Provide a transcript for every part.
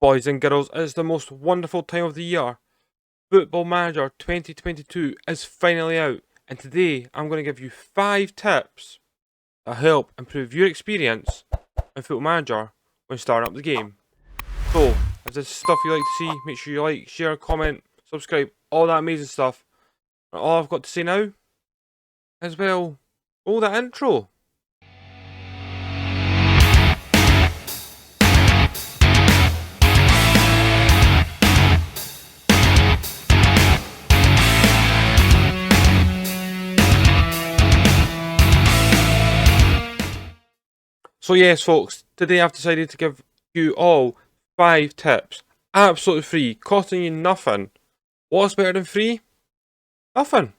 Boys and girls, it's the most wonderful time of the year. Football Manager 2022 is finally out, and today I'm going to give you 5 tips that help improve your experience in Football Manager when starting up the game. So, if this is stuff you like to see, make sure you like, share, comment, subscribe, all that amazing stuff. And all I've got to say now is, well, roll that intro. So yes folks, today I've decided to give you all 5 tips, absolutely free, costing you nothing. What's better than free? Nothing.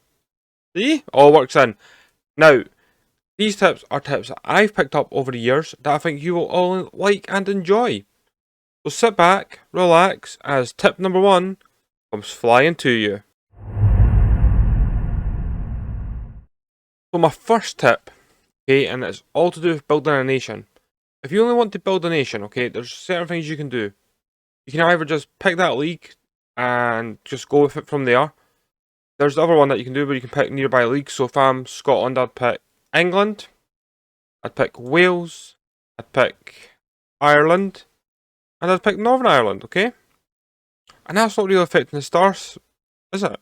See? All works in. Now, these tips are tips that I've picked up over the years that I think you will all like and enjoy. So sit back, relax, as tip number 1 comes flying to you. So my first tip, okay, and it's all to do with building a nation. If you only want to build a nation, okay, there's certain things you can do. You can either just pick that league and just go with it from there. There's the other one that you can do where you can pick nearby leagues. So if I'm Scotland, I'd pick England, I'd pick Wales, I'd pick Ireland, and I'd pick Northern Ireland, okay? And that's not really affecting the stars, is it?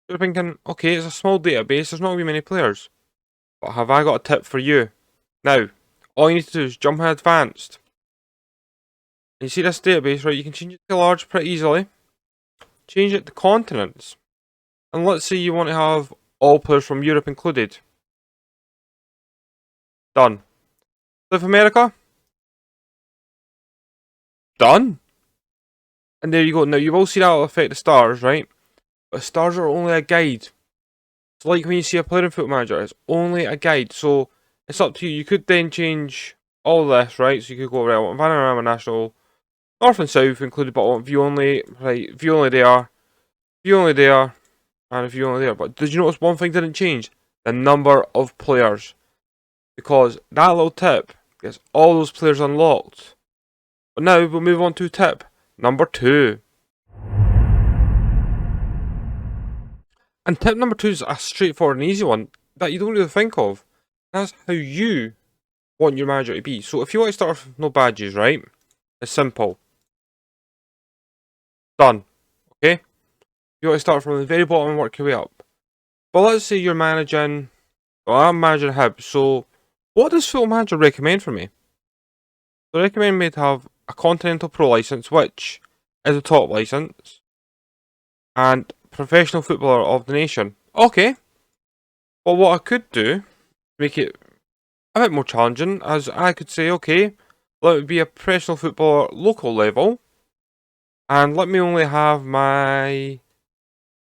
You're thinking, okay, it's a small database, there's not going to be many players. But have I got a tip for you? Now, all you need to do is jump in advanced. And you see this database, right? You can change it to large pretty easily. Change it to continents. And let's say you want to have all players from Europe included. Done. South America? Done. And there you go. Now, you will see that will affect the stars, right? But stars are only a guide. It's like when you see a player in Football Manager, it's only a guide. So, it's up to you. You could then change all this, right? So you could go, right, I want Panorama National, North and South included, but I want view only, right, view only there, view only there, and view only there. But did you notice one thing didn't change? The number of players. Because that little tip gets all those players unlocked. But now we'll move on to tip number 2. And tip number 2 is a straightforward and easy one that you don't really think of. That's how you want your manager to be. So if you want to start with no badges, right? It's simple. Done. Okay? You want to start from the very bottom and work your way up. But let's say you're managing... Well, I'm managing Hibs, so what does Football Manager recommend for me? They recommend me to have a Continental Pro license, which is a top license, and Professional Footballer of the Nation. Okay. But what I could do, make it a bit more challenging, as I could say, okay, let me be a professional footballer local level, and let me only have my,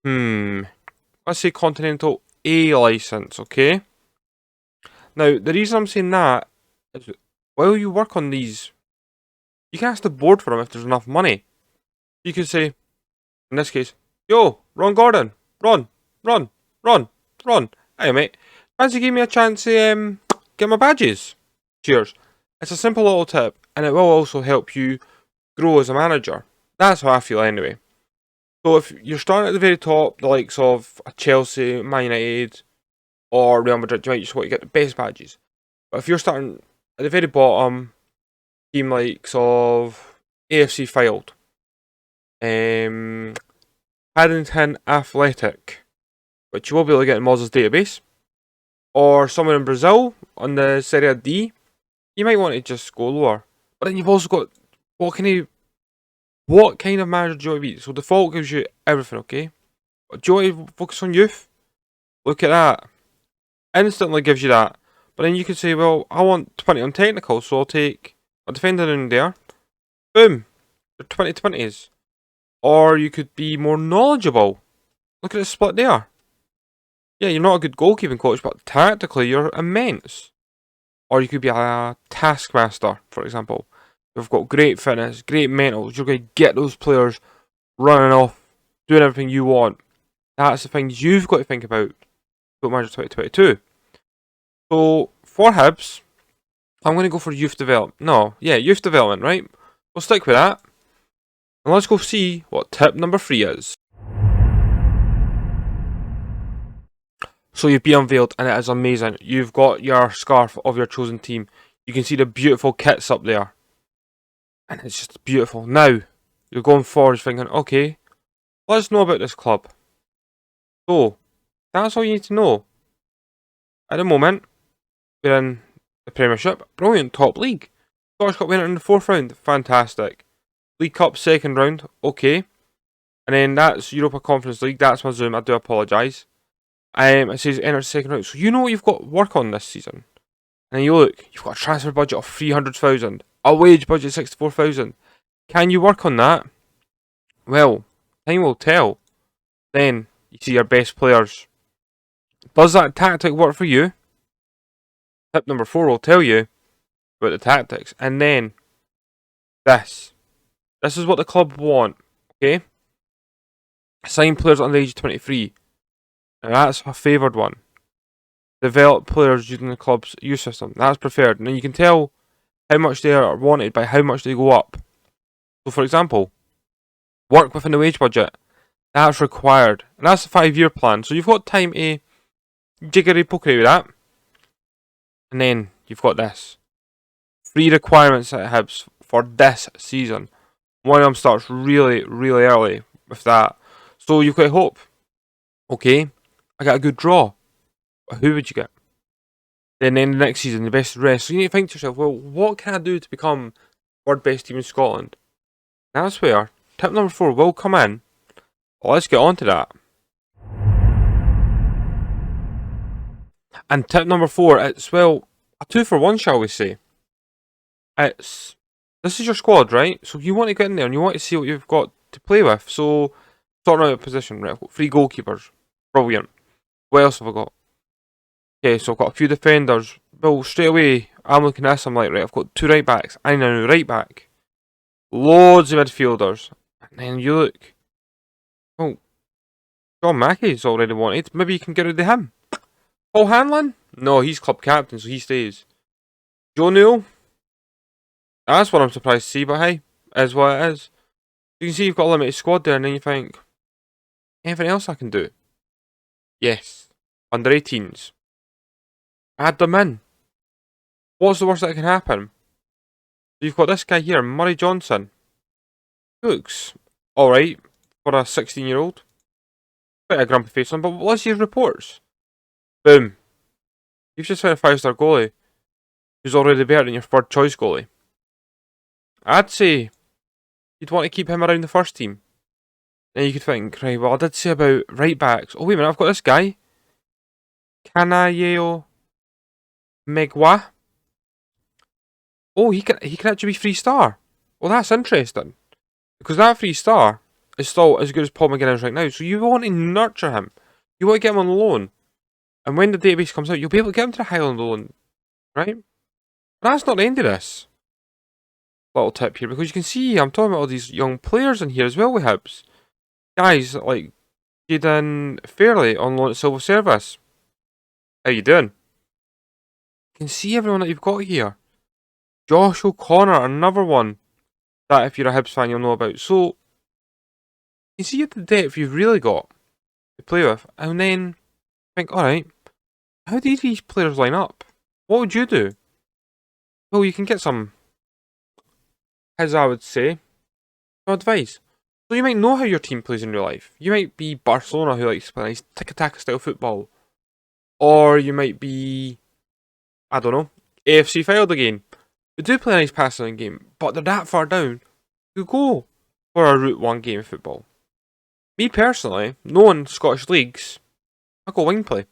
let's say Continental A license, okay? Now, the reason I'm saying that is, while you work on these, you can ask the board for them if there's enough money. You could say, in this case, yo, Ron Gordon, run. Hey mate, fancy give me a chance to get my badges? Cheers. It's a simple little tip, and it will also help you grow as a manager. That's how I feel anyway. So if you're starting at the very top, the likes of a Chelsea, Man United, or Real Madrid, you might just want to get the best badges. But if you're starting at the very bottom, team likes of AFC Fylde, Paddington Athletic, which you will be able to get in Moz's database, or somewhere in Brazil on the Serie D, you might want to just go lower. But then you've also got what kind of manager do you want to be? So default gives you everything, okay? But do you want to focus on youth? Look at that. Instantly gives you that. But then you could say, well, I want 20 on technical, so I'll take a defender in there. Boom. They're 2020s. Or you could be more knowledgeable. Look at the split there. Yeah, you're not a good goalkeeping coach, but tactically you're immense. Or you could be a taskmaster, for example. You've got great fitness, great mentals. You're going to get those players running off, doing everything you want. That's the things you've got to think about. Football Manager 2022. So, for Hibs, I'm going to go for youth development. Youth development, right? We'll stick with that. And let's go see what tip number 3 is. So you've been unveiled and it is amazing. You've got your scarf of your chosen team. You can see the beautiful kits up there. And it's just beautiful. Now, you're going forward thinking, okay, let's know about this club. So, that's all you need to know. At the moment, we're in the Premiership. Brilliant, top league. Scottish Cup winner in the 4th round. Fantastic. League Cup 2nd round. Okay. And then that's Europa Conference League. That's my Zoom. I do apologise. It says enter 2nd round. So you know what you've got work on this season. And then you look, you've got a transfer budget of 300,000. A wage budget of 64,000. Can you work on that? Well, time will tell. Then you see your best players. Does that tactic work for you? Tip number 4 will tell you about the tactics. And then this. This is what the club want. Okay? Sign players under the age of 23. Now that's a favoured one. Develop players using the club's youth system. That's preferred. And then you can tell how much they are wanted by how much they go up. So for example, work within the wage budget. That's required. And that's a 5-year plan. So you've got time to jiggery pokery with that. And then you've got this. 3 requirements at Hibs for this season. One of them starts really, really early with that. So you've got hope. Okay, I got a good draw. But who would you get? Then the next season, the best rest. So you need to think to yourself, well, what can I do to become third best team in Scotland? And that's where tip number 4 will come in. Well, let's get on to that. And tip number 4, it's, well, a 2-for-1, shall we say. This is your squad, right? So you want to get in there and you want to see what you've got to play with. So, sorting out a position, right? I've got 3 goalkeepers. Brilliant. What else have I got? Okay, so I've got a few defenders. Well, straight away, I'm looking at this, I'm like, right, I've got 2 right backs. I need a new right back. Loads of midfielders. And then you look. Oh, John Mackey's already wanted. Maybe you can get rid of him. Paul Hanlon? No, he's club captain, so he stays. Joe Newell? That's what I'm surprised to see, but hey, is what it is. You can see you've got a limited squad there, and then you think, anything else I can do? Yes. Under 18s. Add them in. What's the worst that can happen? You've got this guy here, Murray Johnson. Looks alright for a 16-year-old. Quite a grumpy face on, but what's your reports? Boom. You've just found a 5-star goalie who's already better than your 3rd choice goalie. I'd say you'd want to keep him around the first team. Then you could think, right, well, I did say about right backs. Oh, wait a minute, I've got this guy. Kanayeo Megwa. Oh, he can actually be 3-star. Well, that's interesting. Because that 3-star is still as good as Paul McGinnis right now. So you want to nurture him. You want to get him on loan. And when the database comes out, you'll be able to get him to the Highland loan. Right? But that's not the end of this little tip here. Because you can see I'm talking about all these young players in here as well with Hibs. Guys like Jaden Fairley on loan at Civil Service. How you doing? You can see everyone that you've got here. Josh O'Connor, another one that if you're a Hibs fan you'll know about. So, you see the depth you've really got to play with, and then think, alright, how do these players line up? What would you do? Well, you can get some, as I would say, some advice. So you might know how your team plays in real life. You might be Barcelona who likes to play nice tiki-taka style football. Or you might be, I don't know, AFC Fylde again. We do play a nice passing game, but they're that far down, you go for a Route 1 game of football. Me personally, knowing Scottish leagues, I go wing play.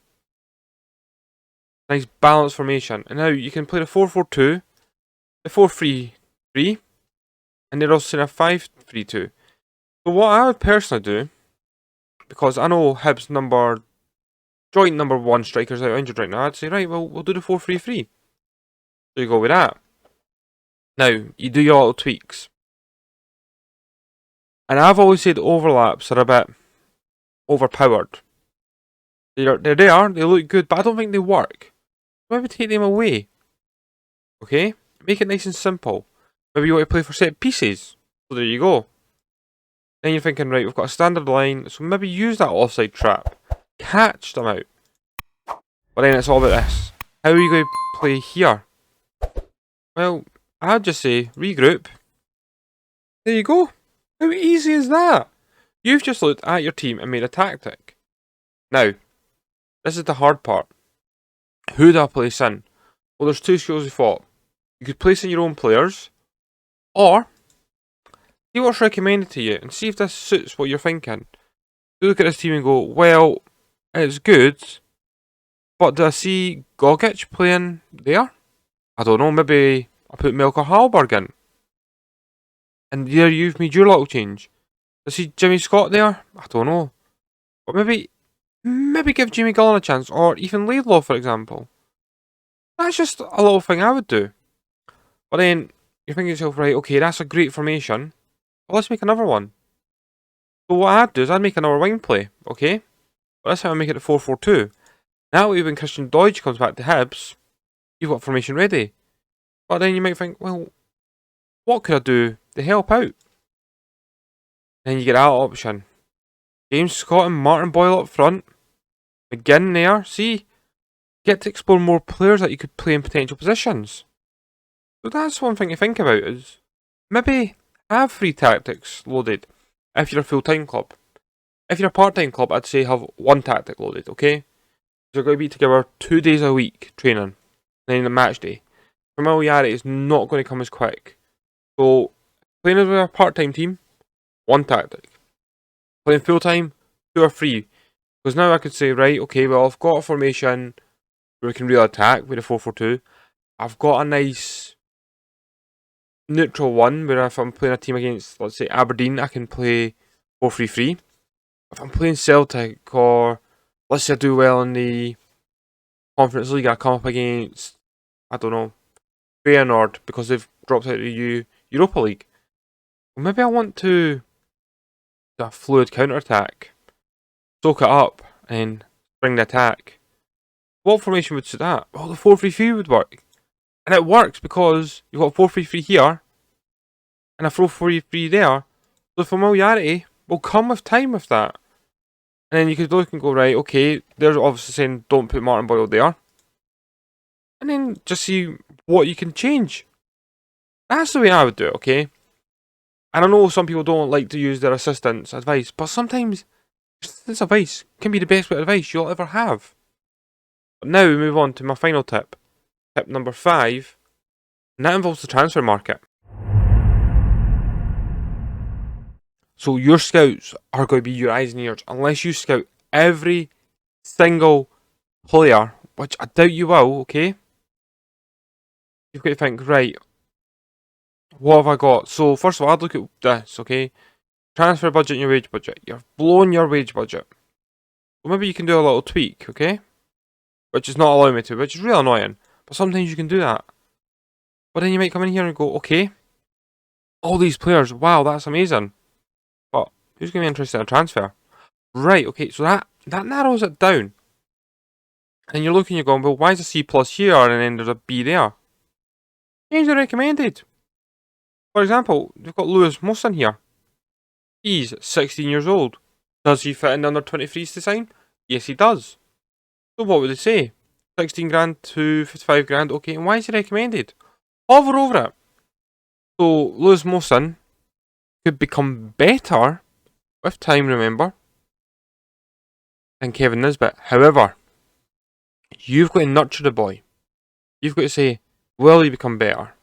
Nice balanced formation. And now you can play the 4-4-2, the 4-3-3, and they're also in a 5-3-2. So what I would personally do, because I know Hibs joint number 1 strikers out injured right now, I'd say, right, well, we'll do the 4-3-3. So you go with that. Now, you do your little tweaks. And I've always said overlaps are a bit overpowered. They're there, they look good, but I don't think they work. Maybe take them away. Okay? Make it nice and simple. Maybe you want to play for set pieces. So there you go. Then you're thinking, right, we've got a standard line, so maybe use that offside trap. Catch them out. But then it's all about this. How are you going to play here? Well, I'd just say, regroup. There you go. How easy is that? You've just looked at your team and made a tactic. Now, this is the hard part. Who do I place in? Well, there's two schools of thought. You could place in your own players, or see what's recommended to you and see if this suits what you're thinking. You look at this team and go, well, it's good, but do I see Gogic playing there? I don't know, maybe I put Melker Hallberg in. And there you've made your little change. Do I see Jimmy Scott there? I don't know. But maybe give Jimmy Gullen a chance, or even Laidlaw, for example. That's just a little thing I would do. But then you're thinking to yourself, right, okay, that's a great formation. But let's make another one. So what I'd do is I'd make another wing play, okay? But this time I make it a 4-4-2. Now when Christian Deutsch comes back to Hibs, you've got formation ready. But then you might think, well, what could I do to help out? Then you get that option. James Scott and Martin Boyle up front. McGinn there. See? Get to explore more players that you could play in potential positions. So that's one thing to think about is maybe have 3 tactics loaded if you're a full-time club. If you're a part-time club, I'd say have 1 tactic loaded, okay? You're going to be together 2 days a week training, then the match day. Familiarity is not going to come as quick. So playing with a part-time team, 1 tactic. Playing full-time, 2 or 3. Because now I could say, right, okay, well I've got a formation where we can really attack with a 4-4-2. I've got a nice neutral one where if I'm playing a team against, let's say, Aberdeen, I can play 4-3-3. If I'm playing Celtic, or let's say I do well in the Conference League, I come up against, I don't know, Feyenoord because they've dropped out of the Europa League. Well, maybe I want to do a fluid counter-attack, soak it up, and bring the attack. What formation would suit that? Well, the 4-3-3 would work. And it works because you've got 4-3-3 here and a 4-3-3 there. So familiarity will come with time with that. And then you could look and go, right, okay, there's obviously saying don't put Martin Boyle there. And then just see what you can change. That's the way I would do it, okay? And I know some people don't like to use their assistant's advice, but sometimes this advice can be the best bit of advice you'll ever have. But now we move on to my final tip. Tip number 5, and that involves the transfer market. So your scouts are going to be your eyes and ears unless you scout every single player, which I doubt you will, okay? You've got to think, right, what have I got? So first of all, I'd look at this, okay? Transfer budget and your wage budget. You're blowing your wage budget. So maybe you can do a little tweak, okay? Which is not allowing me to, which is really annoying. But sometimes you can do that. But then you might come in here and go, okay, all these players, wow, that's amazing. But who's going to be interested in a transfer? Right, okay, so that narrows it down. And you're looking, you're going, well, why is a C plus here and then there's a B there? Change the recommended. For example, we've got Lewis Mawson here. He's 16 years old. Does he fit in the under 23s to sign? Yes, he does. So what would they say? 16 grand to 55 grand, okay, and why is he recommended? Hover over it. So, Lewis Mawson could become better with time, remember, than Kevin Nisbet. However, you've got to nurture the boy. You've got to say, will he become better?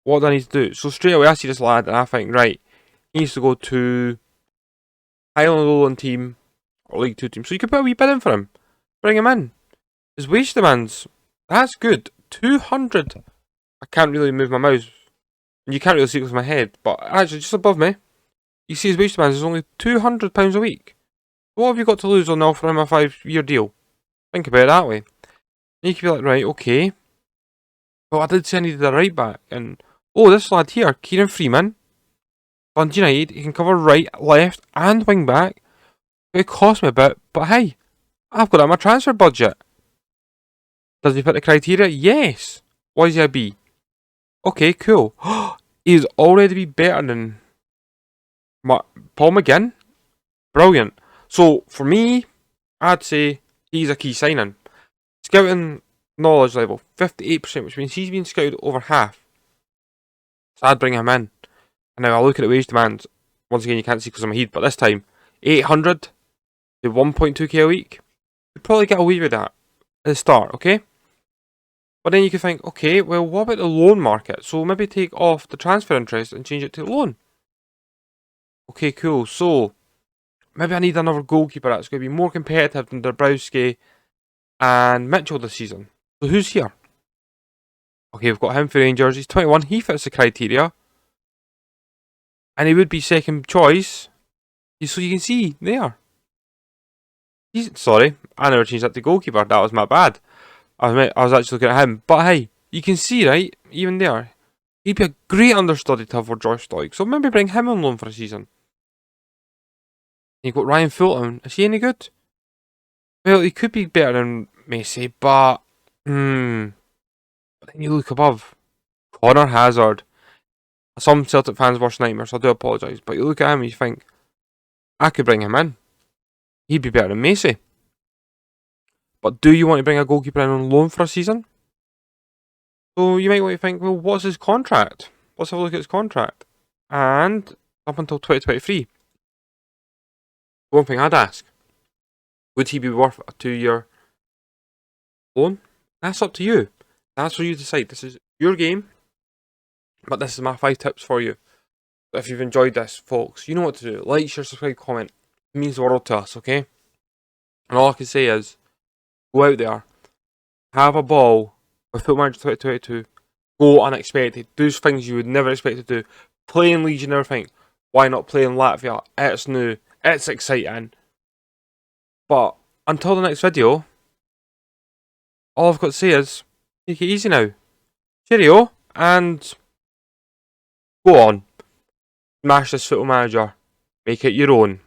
What do I need to do? So straight away I see this lad and I think, right, he needs to go to Highland Lowland team or League 2 team. So you could put a wee bid in for him. Bring him in. His wage demands, that's good. 200. I can't really move my mouse. And you can't really see it with my head. But actually, just above me, you see his wage demands is only £200 a week. What have you got to lose on offering him a 5-year deal? Think about it that way. And you could be like, right, okay. Well, I did say I needed a right back. And, oh, this lad here, Kieran Freeman, Dundee United, he can cover right, left, and wing back. It cost me a bit, but hey, I've got that in my transfer budget. Does he fit the criteria? Yes. Why is he a B? Okay, cool. He's already be better than Paul McGinn, brilliant. So for me, I'd say he's a key signing. Scouting knowledge level 58%, which means he's been scouted over half. So I'd bring him in. And now I look at the wage demand. Once again, you can't see because I'm a heat, but this time 800 to 1.2k a week. You'd probably get away with that at the start, okay? But then you could think, okay, well, what about the loan market? So maybe take off the transfer interest and change it to loan. Okay, cool. So maybe I need another goalkeeper that's going to be more competitive than Dabrowski and Mitchell this season. So who's here? Okay, we've got him for Rangers. He's 21. He fits the criteria. And he would be second choice. So you can see there. Sorry, I never changed that to goalkeeper. That was my bad. I was actually looking at him. But hey, you can see, right? Even there. He'd be a great understudy to have for Josh Stoig. So maybe bring him on loan for a season. You've got Ryan Fulton. Is he any good? Well, he could be better than Messi, but But then you look above. Connor Hazard. Some Celtic fans' worst nightmare, so I do apologise. But you look at him and you think, I could bring him in. He'd be better than Messi. But do you want to bring a goalkeeper in on loan for a season? So you might want to think, well, what's his contract? Let's have a look at his contract. And up until 2023. One thing I'd ask, would he be worth a 2-year loan? That's up to you. That's for you to decide. This is your game. But this is my 5 tips for you. If you've enjoyed this, folks, you know what to do. Like, share, subscribe, comment. It means the world to us, okay? And all I can say is, go out there, have a ball with Football Manager 2022, go unexpected, do things you would never expect to do, play in leagues you never think, why not play in Latvia? It's new, it's exciting. But until the next video, all I've got to say is, take it easy now. Cheerio, and go on, smash this Football Manager, make it your own.